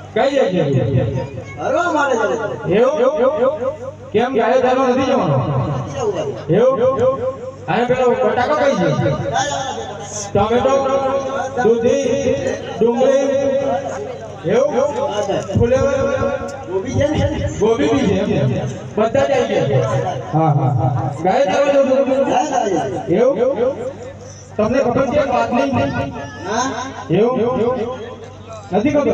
કઈ જગ્યાએ હરવા મારે એવું કેમ ગાયો ચાલો નથી જવાનો એવું અને પેલો બટાકો કઈ છે ટમેટો દૂધી ડુંગળી એવું ફુલેવર ગોબી છે ને ગોબી બી છે બધા જ આવી ગયા હા હા ગાયો ચાલો એવું તમને ખબર છે વાત નહીં હા એવું નથી ખબર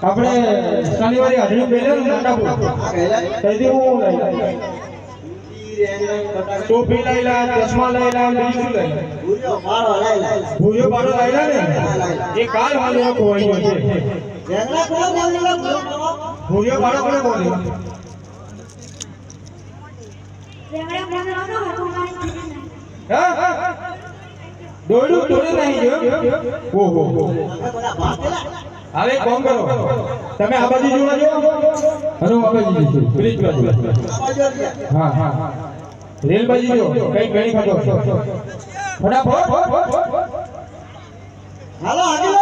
આપણે શનિવારે હાજરી પહેલે નાટાપુર તેથી હું ટોપી લઈ લા ચશ્મા લઈ લા બીજું લઈ લા ભૂયો પાડો લઈ લા ને એ કાલ હાલે કોઈ છે ભૂયો પાડો કોને બોલે હા દોડું તોડી નહીં જો ઓહો હવે કોમ કરો તમે આ બાજુ જોવા જો અને આ બાજુ જો બ્રિજ બાજુ હા હા રેલ બાજુ જો કઈ ઘણી ખાતો ફટાફટ હાલો આગળ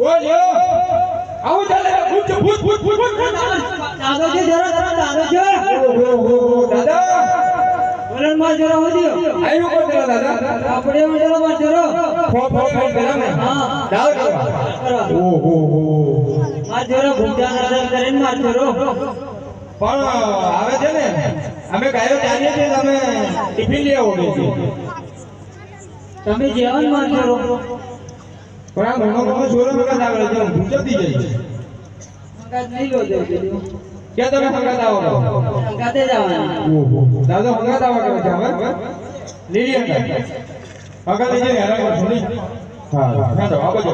ઓય આવું ચાલે ભૂત ભૂત ભૂત ભૂત દાદા છે જરા દાદા છે ઓહો દાદા વરણ માં જરા હોદિયો આયો કો જરા દાદા આપણે જરા માં જરા ફો પેલા ને હા દાવ ઓહો માં જરા ભૂજા નજર કરીને માર જરો પણ આવે છે ને અમે ગાયો ચાલીએ છીએ તમે ટિફિન લઈ આવો છે તમે જેવન માં જરો પણ આ ઘણો છોરો મગજ આવે છે ભૂચતી જાય મગજ નહીં લો દે કે તમે હંગાત આવો ગાતે જવાના ઓહો દાદા હંગાત આવો કે છે હવે લીલી હંગાત હંગાત લઈ જઈને હેરાન કરશો નહીં હા હા તો આવો જો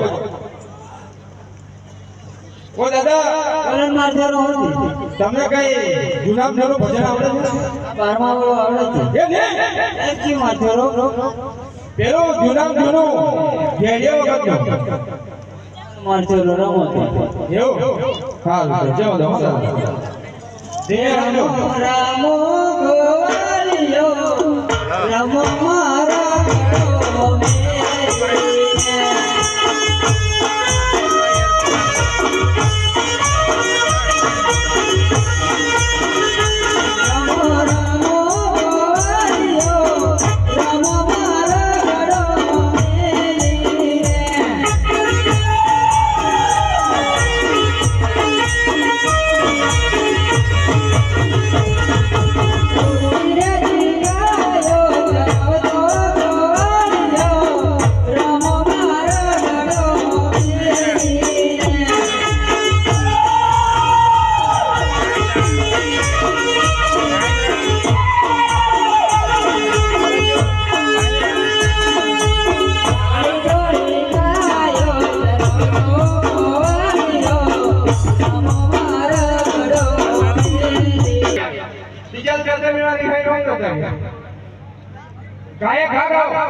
ઓ દાદા વરણ માં જરો હોદી તમને કઈ ગુલાબ નું ભજન આવડે છે 12મા આવડે છે એ ને એકી માં જરો પેલો ગુલાબ નું ઘેડિયો વખત માર જરો રમો એવું હા જવા દો રામો રામો ગોવાલિયો રામો મારા ગડો ગાય ખાગાઓ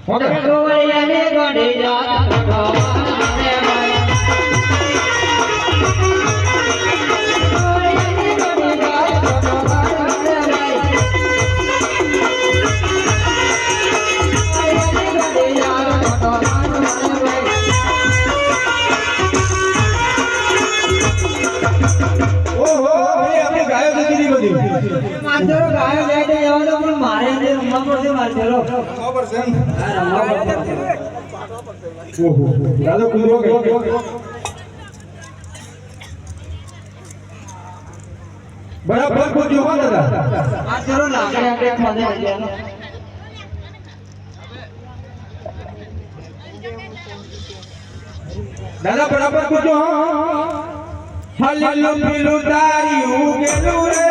ઓકે ગોવાલિયા ને ગોડી જાત ગોવાને માય ઓહો ભાઈ આપણે ગાયો જતી રહી બધી મારો ગાયો જાય જવાનો પણ મારે જે રમવા પડશે મારો ખબર છે રમવા પડશે ઓહો દાદા કુદરો ગયો બરાબર કુદરો હો દાદા આ ચલો લાકડે આટે ખાને જવાનો દાદા બરાબર કુદરો હો હલ્લું પીલું તારી ઉગેલું રે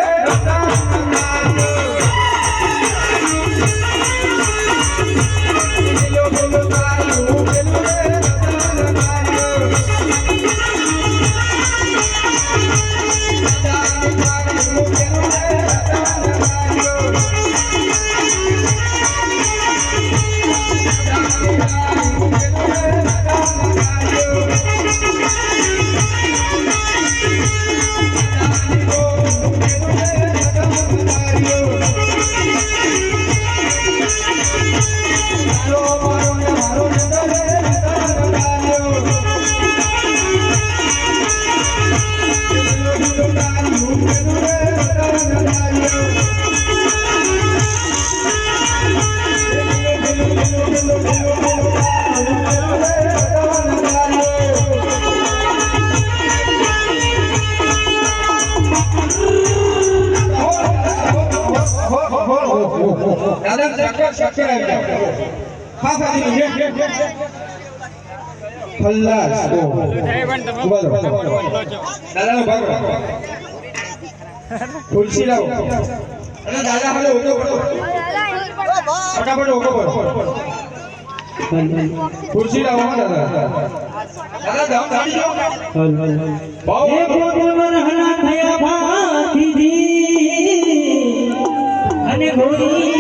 હા સાથી ખલ્લાસ ઉભા રહો દાદાનો ભાગ ખુરશી લાવો અને દાદા હાલે ઉભો કરો ફટાફટ ઉભો કરો ખુરશી લાવો દાદા દાદા દામ સાડી જાઓ ભાવ એ ભગવાન હના થયા ભાતીજી અને ઘોડી